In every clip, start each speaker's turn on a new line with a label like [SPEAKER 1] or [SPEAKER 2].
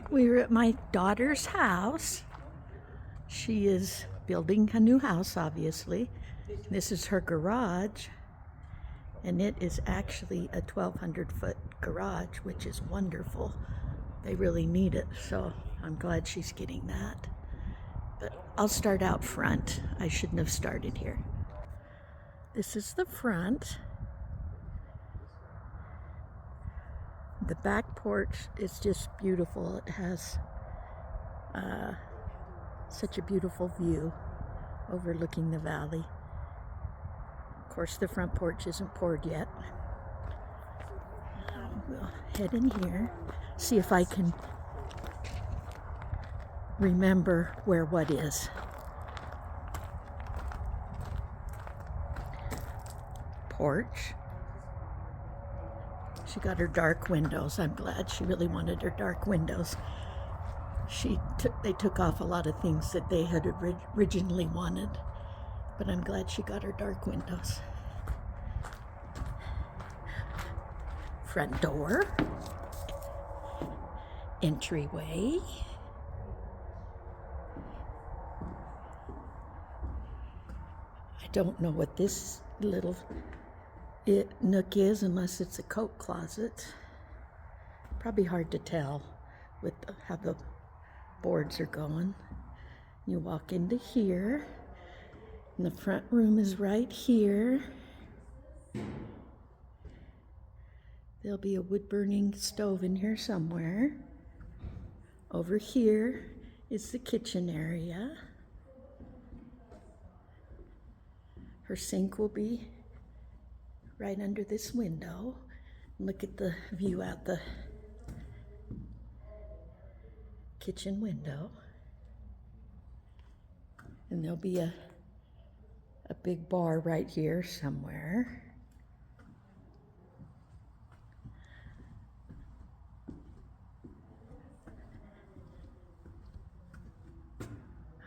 [SPEAKER 1] We were at my daughter's house. She is building a new house, obviously. This is her garage, and it is actually a 1,200-foot garage, which is wonderful. They really need it, so I'm glad she's getting that. But I'll start out front. I shouldn't have started here. This is the front. The back porch is just beautiful. It has such a beautiful view overlooking the valley. Of course, the front porch isn't poured yet. We'll head in here, see if I can remember where what is. Porch. She got her dark windows. I'm glad. She really wanted her dark windows. They took off a lot of things that they had originally wanted, but I'm glad she got her dark windows. Front door. Entryway. I don't know what this little nook is unless it's a coat closet. Probably hard to tell with how the boards are going. You walk into here, and the front room is right here. There'll be a wood-burning stove in here somewhere. Over here is the kitchen area. Her sink will be right under this window. Look at the view out the kitchen window. And there'll be a big bar right here somewhere.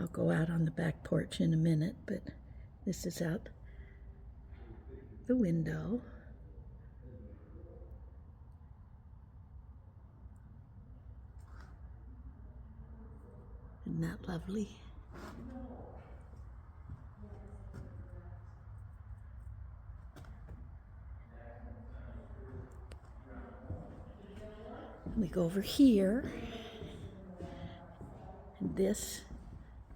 [SPEAKER 1] I'll go out on the back porch in a minute, but this is out the window. Isn't that lovely? We go over here, and this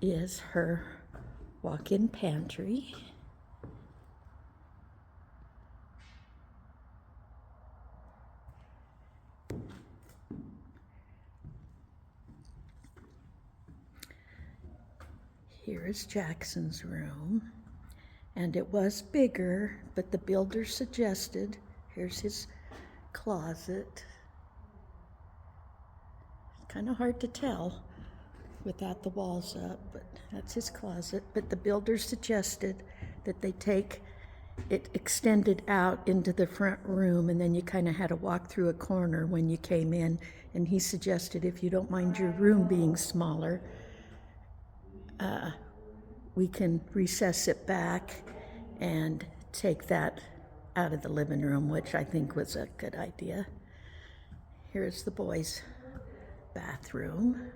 [SPEAKER 1] is her walk-in pantry. Here is Jackson's room, and it was bigger, but the builder suggested, here's his closet. Kind of hard to tell without the walls up, but that's his closet. But the builder suggested that they take it extended out into the front room, and then you kind of had to walk through a corner when you came in. And he suggested, if you don't mind your room being smaller, we can recess it back and take that out of the living room, which I think was a good idea. Here's the boys' bathroom.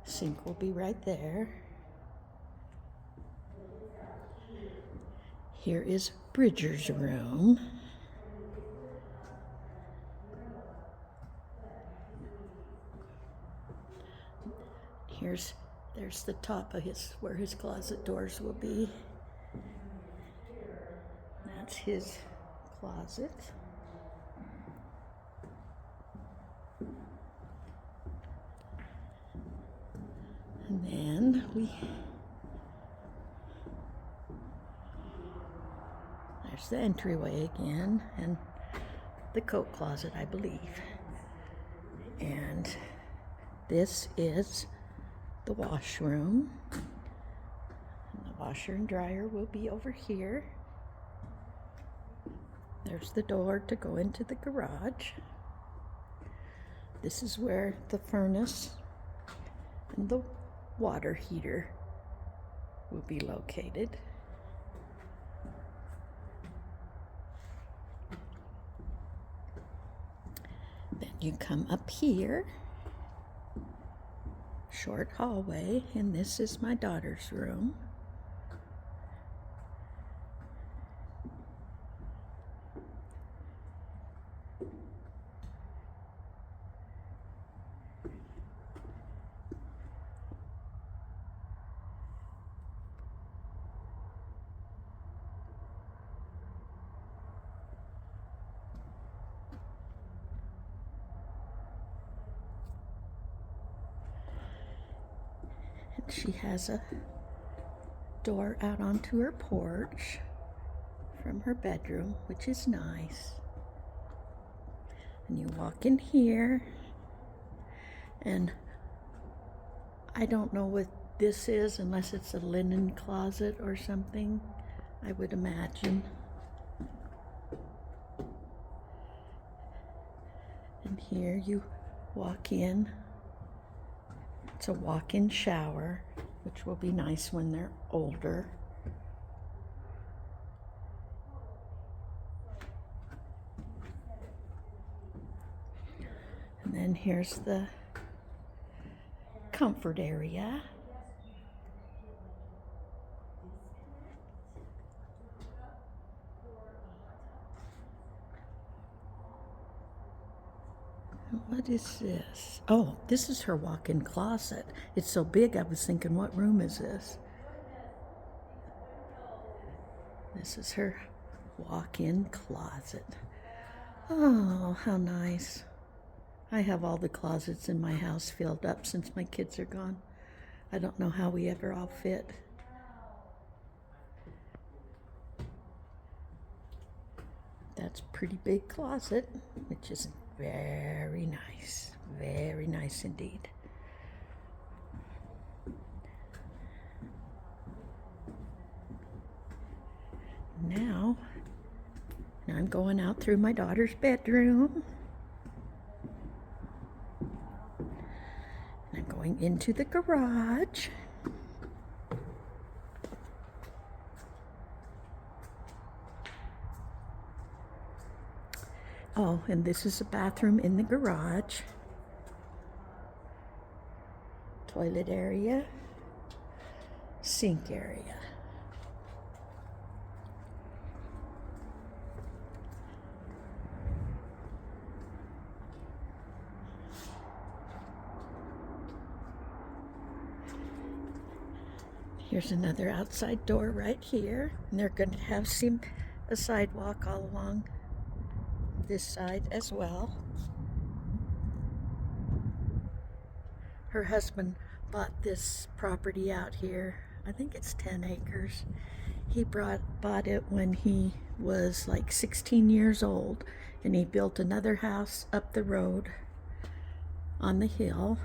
[SPEAKER 1] Sink will be right there. Here is Bridger's room. There's the top of where his closet doors will be. That's his closet. And then there's the entryway again, and the coat closet, I believe. And this is the washroom. And the washer and dryer will be over here. There's the door to go into the garage. This is where the furnace and the water heater will be located. Then you come up here, short hallway, and this is my daughter's room. She has a door out onto her porch from her bedroom, which is nice. And you walk in here, and I don't know what this is unless it's a linen closet or something, I would imagine. And here you walk in. It's a walk-in shower, which will be nice when they're older. And then here's the comfort area. What is this? Oh, this is her walk-in closet. It's so big, I was thinking, what room is this? This is her walk-in closet. Oh, how nice. I have all the closets in my house filled up since my kids are gone. I don't know how we ever all fit. That's a pretty big closet, which is very nice indeed. Now I'm going out through my daughter's bedroom. And I'm going into the garage. Oh, and this is a bathroom in the garage. Toilet area, sink area. Here's another outside door right here, and they're going to have a sidewalk all along this side as well. Her husband bought this property out here. I think it's 10 acres. He bought it when he was like 16 years old, and he built another house up the road on the hill.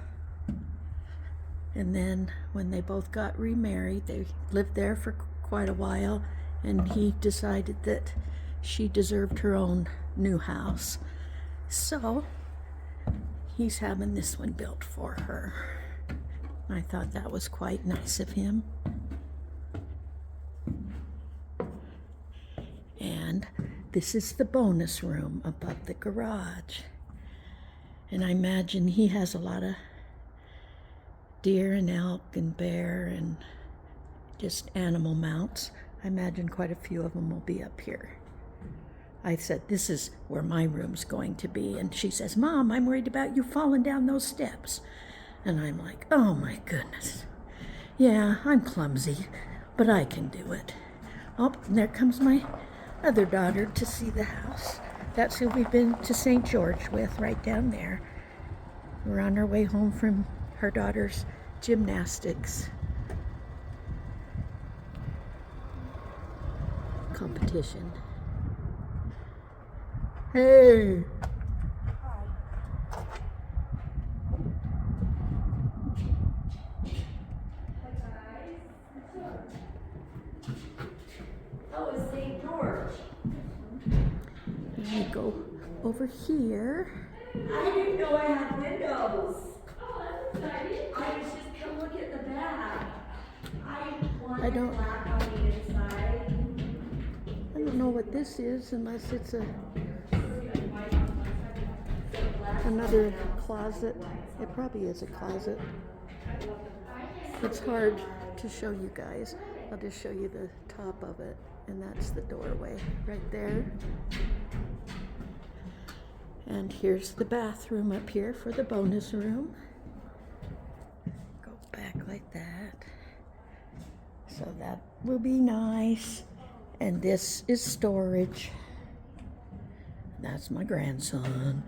[SPEAKER 1] And then when they both got remarried, they lived there for quite a while, and he decided that she deserved her own new house. So he's having this one built for her. I thought that was quite nice of him. And this is the bonus room above the garage. And I imagine he has a lot of deer and elk and bear and just animal mounts. I imagine quite a few of them will be up here. I said, this is where my room's going to be. And she says, Mom, I'm worried about you falling down those steps. And I'm like, oh my goodness. Yeah, I'm clumsy, but I can do it. Oh, and there comes my other daughter to see the house. That's who we've been to St. George with, right down there. We're on our way home from her daughter's gymnastics competition. Hey!
[SPEAKER 2] Oh, it's St. George.
[SPEAKER 1] And we go over here.
[SPEAKER 2] I didn't know I had windows. Oh, that's exciting. I was just come look at the back. I
[SPEAKER 1] don't-
[SPEAKER 2] black on the inside.
[SPEAKER 1] I don't know what this is unless it's a another closet. It probably is a closet. It's hard to show you guys. I'll just show you the top of it, and that's the doorway right there. And here's the bathroom up here for the bonus room. Go back like that. So that will be nice. And this is storage. That's my grandson.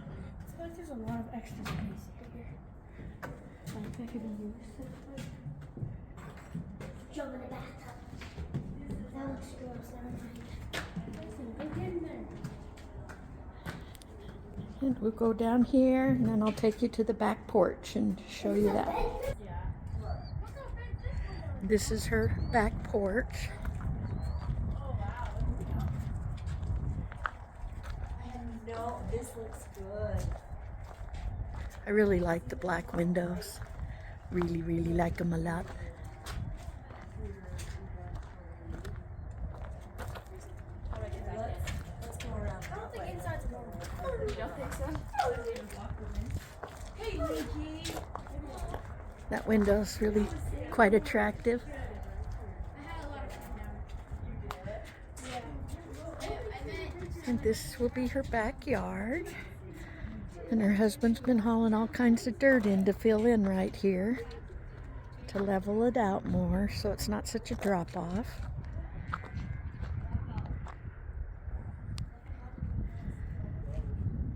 [SPEAKER 3] It's like there's a lot of extra space here. Like I could use it. Jump in the bathtub. That looks gross. Never mind. Listen, go get in there.
[SPEAKER 1] And we'll go down here, and then I'll take you to the back porch and show you that. This is her back porch.
[SPEAKER 2] No, this looks good.
[SPEAKER 1] I really like the black windows. Really, really like them a lot.
[SPEAKER 2] Let's go around.
[SPEAKER 3] I don't think inside's normal.
[SPEAKER 4] You don't think so?
[SPEAKER 2] Hey, Nikki.
[SPEAKER 1] That window's really quite attractive.
[SPEAKER 3] I had a lot of fun now. Yeah.
[SPEAKER 1] And this will be her backyard. And her husband's been hauling all kinds of dirt in to fill in right here to level it out more so it's not such a drop off.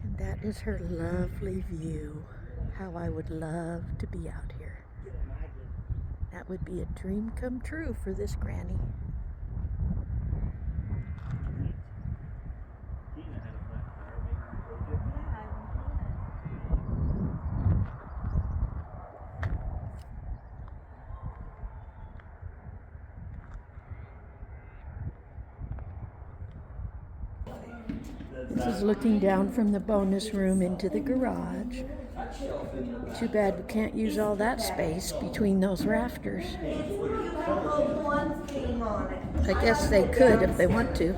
[SPEAKER 1] And that is her lovely view. How I would love to be out here. That would be a dream come true for this granny. This is looking down from the bonus room into the garage. Too bad we can't use all that space between those rafters. I guess they could if they want to.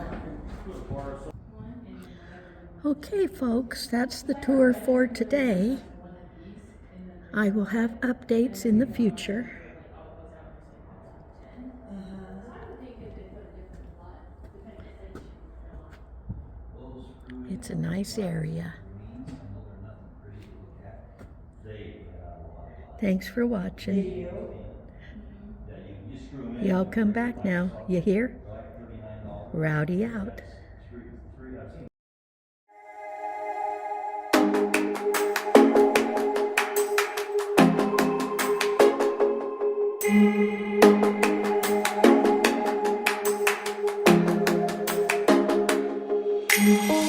[SPEAKER 1] Okay, folks, that's the tour for today. I will have updates in the future. It's a nice area. Thanks for watching. Y'all come back now. You hear? Rowdy out.
[SPEAKER 3] Yeah.